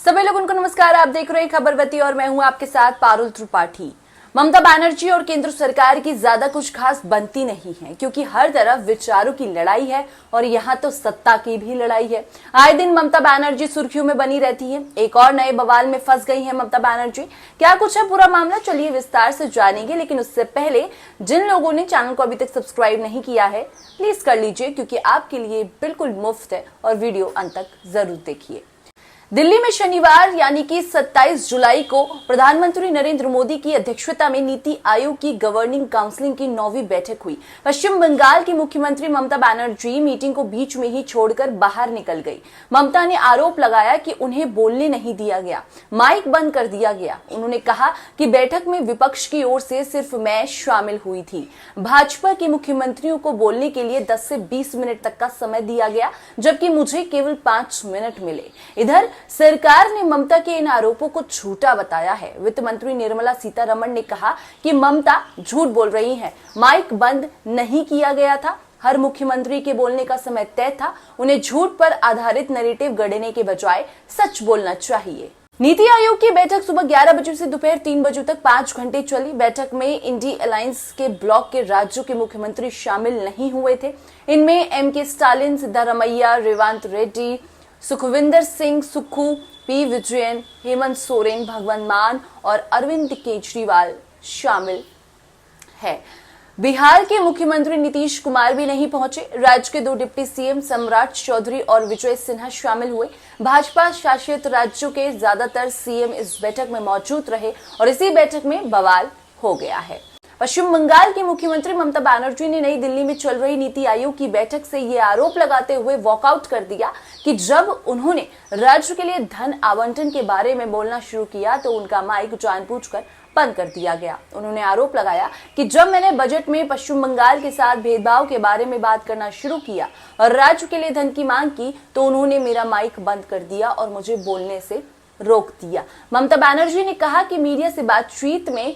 सभी लोगों को नमस्कार। आप देख रहे हैं खबरवती और मैं हूं आपके साथ पारुल त्रिपाठी। ममता बनर्जी और केंद्र सरकार की ज्यादा कुछ खास बनती नहीं है, क्योंकि हर तरफ विचारों की लड़ाई है और यहाँ तो सत्ता की भी लड़ाई है। आए दिन ममता बनर्जी सुर्खियों में बनी रहती है। एक और नए बवाल में फंस गई है ममता बनर्जी। क्या कुछ है पूरा मामला, चलिए विस्तार से जानेंगे। लेकिन उससे पहले जिन लोगों ने चैनल को अभी तक सब्सक्राइब नहीं किया है, प्लीज कर लीजिए, क्योंकि आपके लिए बिल्कुल मुफ्त है और वीडियो अंत तक जरूर देखिए। दिल्ली में शनिवार यानी कि 27 जुलाई को प्रधानमंत्री नरेंद्र मोदी की अध्यक्षता में नीति आयोग की गवर्निंग काउंसिल की 9वीं बैठक हुई। पश्चिम बंगाल की मुख्यमंत्री ममता बनर्जी मीटिंग को बीच में ही छोड़कर बाहर निकल गई। ममता ने आरोप लगाया कि उन्हें बोलने नहीं दिया गया, माइक बंद कर दिया गया। उन्होंने कहा कि बैठक में विपक्ष की ओर से सिर्फ मैं शामिल हुई थी। भाजपा के मुख्यमंत्रियों को बोलने के लिए 10 से 20 मिनट तक का समय दिया गया, जबकि मुझे केवल 5 मिनट मिले। इधर सरकार ने ममता के इन आरोपों को झूठा बताया है। वित्त मंत्री निर्मला सीतारमण ने कहा कि ममता झूठ बोल रही हैं, माइक बंद नहीं किया गया था। हर मुख्यमंत्री के बोलने का समय तय था। उन्हें झूठ पर आधारित नैरेटिव गढ़ने के बजाय सच बोलना चाहिए। नीति आयोग की बैठक सुबह 11 बजे से दोपहर 3 बजे तक 5 घंटे चली। बैठक में इंडी अलायंस के ब्लॉक के राज्यों के मुख्यमंत्री शामिल नहीं हुए थे। इनमें एम.के. स्टालिन, सिद्धारमैया, रेवंत रेड्डी, सुखविंदर सिंह सुक्खू, पी. विजयन, हेमंत सोरेन, भगवंत मान और अरविंद केजरीवाल शामिल है। बिहार के मुख्यमंत्री नीतीश कुमार भी नहीं पहुंचे। राज्य के 2 डिप्टी सीएम सम्राट चौधरी और विजय सिन्हा शामिल हुए। भाजपा शासित राज्यों के ज्यादातर सीएम इस बैठक में मौजूद रहे और इसी बैठक में बवाल हो गया है। पश्चिम बंगाल की मुख्यमंत्री ममता बनर्जी ने नई दिल्ली में चल रही नीति आयोग की बैठक से ये आरोप लगाते हुए वॉकआउट कर दिया कि जब उन्होंने राज्य के लिए धन आवंटन के बारे में बोलना शुरू किया तो उनका माइक जानबूझकर बंद कर दिया गया। उन्होंने आरोप लगाया कि जब मैंने बजट में पश्चिम बंगाल के साथ भेदभाव के बारे में बात करना शुरू किया और राज्य के लिए धन की मांग की तो उन्होंने मेरा माइक बंद कर दिया और मुझे बोलने से रोक दिया। ममता बनर्जी ने कहा कि मीडिया से बातचीत में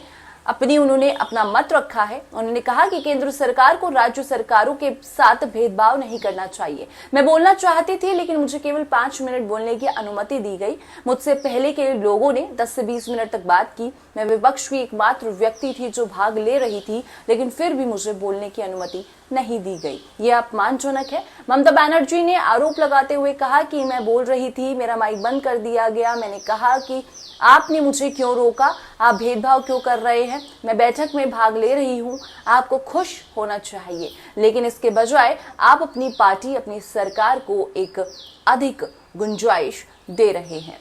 उन्होंने अपना मत रखा है। उन्होंने कहा कि केंद्र सरकार को राज्य सरकारों के साथ भेदभाव नहीं करना चाहिए। मैं बोलना चाहती थी, लेकिन मुझे केवल 5 मिनट बोलने की अनुमति दी गई। मुझसे पहले के लोगों ने 10 से 20 मिनट तक बात की। मैं विपक्ष की एकमात्र व्यक्ति थी जो भाग ले रही थी, लेकिन फिर भी मुझे बोलने की अनुमति नहीं दी गई। यह अपमानजनक है। ममता बनर्जी ने आरोप लगाते हुए कहा कि मैं बोल रही थी, मेरा माइक बंद कर दिया गया। मैंने कहा कि आपने मुझे क्यों रोका, आप भेदभाव क्यों कर रहे हैं, मैं बैठक में भाग ले रही हूं, आपको खुश होना चाहिए, लेकिन इसके बजाय आप अपनी पार्टी, अपनी सरकार को एक अधिक गुंजाइश दे रहे हैं।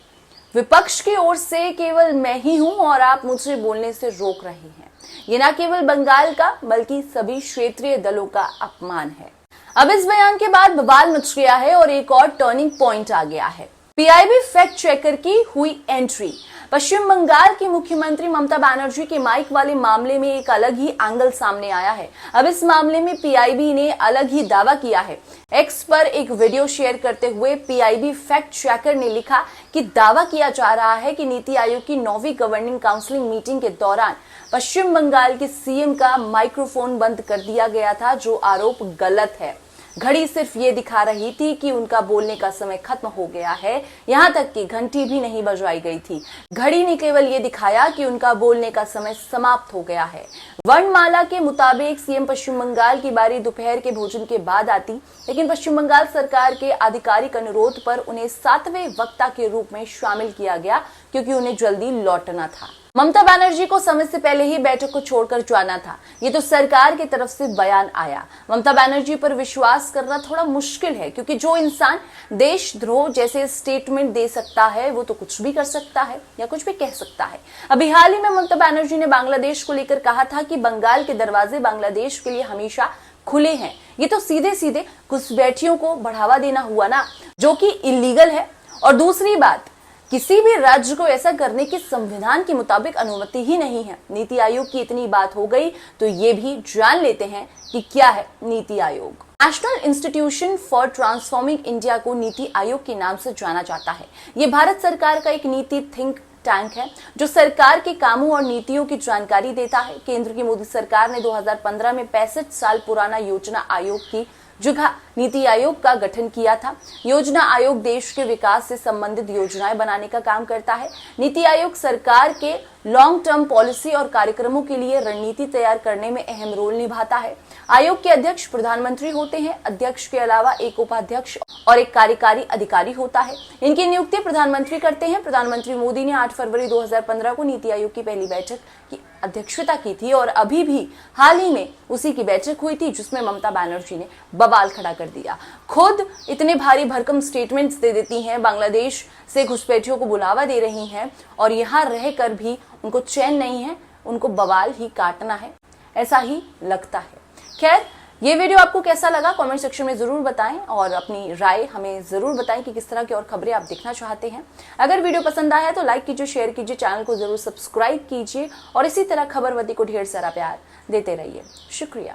विपक्ष की ओर से केवल मैं ही हूं और आप मुझे बोलने से रोक रहे हैं। ये न केवल बंगाल का बल्कि सभी क्षेत्रीय दलों का अपमान है। अब इस बयान के बाद बवाल मच गया है और एक और टर्निंग पॉइंट आ गया है। पीआईबी फैक्ट चेकर की हुई एंट्री। पश्चिम बंगाल की मुख्यमंत्री ममता बनर्जी के माइक वाले मामले में एक अलग ही एंगल सामने आया है। अब इस मामले में पीआईबी ने अलग ही दावा किया है। एक्स पर एक वीडियो शेयर करते हुए पीआईबी फैक्ट चेकर ने लिखा कि दावा किया जा रहा है कि नीति आयोग की 9वीं गवर्निंग काउंसिल मीटिंग के दौरान पश्चिम बंगाल के सीएम का माइक्रोफोन बंद कर दिया गया था, जो आरोप गलत है। घड़ी सिर्फ ये दिखा रही थी कि उनका बोलने का समय खत्म हो गया है, यहाँ तक कि घंटी भी नहीं बजवाई गई थी। घड़ी ने केवल ये दिखाया कि उनका बोलने का समय समाप्त हो गया है। वर्णमाला के मुताबिक सीएम पश्चिम बंगाल की बारी दोपहर के भोजन के बाद आती, लेकिन पश्चिम बंगाल सरकार के आधिकारिक अनुरोध पर उन्हें 7वें वक्ता के रूप में शामिल किया गया, क्योंकि उन्हें जल्दी लौटना था। ममता बनर्जी को समय से पहले ही बैठक को छोड़कर जाना था। ये तो सरकार की तरफ से बयान आया। ममता बनर्जी पर विश्वास करना थोड़ा मुश्किल है, क्योंकि जो इंसान देशद्रोह जैसे स्टेटमेंट दे सकता है वो तो कुछ भी कर सकता है या कुछ भी कह सकता है। अभी हाल ही में ममता बनर्जी ने बांग्लादेश को लेकर कहा था कि बंगाल के दरवाजे बांग्लादेश के लिए हमेशा खुले हैं। ये तो सीधे सीधे घुसपैठियों को बढ़ावा देना हुआ ना, जो कि इलीगल है। और दूसरी बात, किसी भी राज्य को ऐसा करने की संविधान के मुताबिक अनुमति ही नहीं है। नीति आयोग की इतनी बात हो गई तो ये भी जान लेते हैं कि क्या है NITI Aayog. National institution for transforming India को नीति आयोग के नाम से जाना जाता है। ये भारत सरकार का एक नीति थिंक टैंक है, जो सरकार के कामों और नीतियों की जानकारी देता है। केंद्र की मोदी सरकार ने 2015 में 65 साल पुराना योजना आयोग की जगह नीति आयोग का गठन किया था। योजना आयोग देश के विकास से संबंधित योजनाएं बनाने का काम करता है। नीति आयोग सरकार के लॉन्ग टर्म पॉलिसी और कार्यक्रमों के लिए रणनीति तैयार करने में अहम रोल निभाता है। आयोग के अध्यक्ष प्रधानमंत्री होते हैं। अध्यक्ष के अलावा एक उपाध्यक्ष और एक कार्यकारी अधिकारी होता है। इनकी नियुक्ति प्रधानमंत्री करते हैं। प्रधानमंत्री मोदी ने 8 फरवरी 2015 को नीति आयोग की पहली बैठक की अध्यक्षता की थी और अभी भी हाल ही में उसी की बैठक हुई थी जिसमें ममता बनर्जी ने बवाल खड़ा कर दिया। खुद इतने भारी भरकम स्टेटमेंट्स दे देती हैं, बांग्लादेश से घुसपैठियों को बुलावा दे रही हैं और यहाँ रहकर भी उनको चैन नहीं है, उनको बवाल ही काटना है, ऐसा ही लगता है। खैर, ये वीडियो आपको कैसा लगा कमेंट सेक्शन में जरूर बताएं और अपनी राय हमें जरूर बताएं कि किस तरह की और खबरें आप देखना चाहते हैं। अगर वीडियो पसंद आया तो लाइक कीजिए, शेयर कीजिए, चैनल को जरूर सब्सक्राइब कीजिए और इसी तरह खबरवती को ढेर सारा प्यार देते रहिए। शुक्रिया।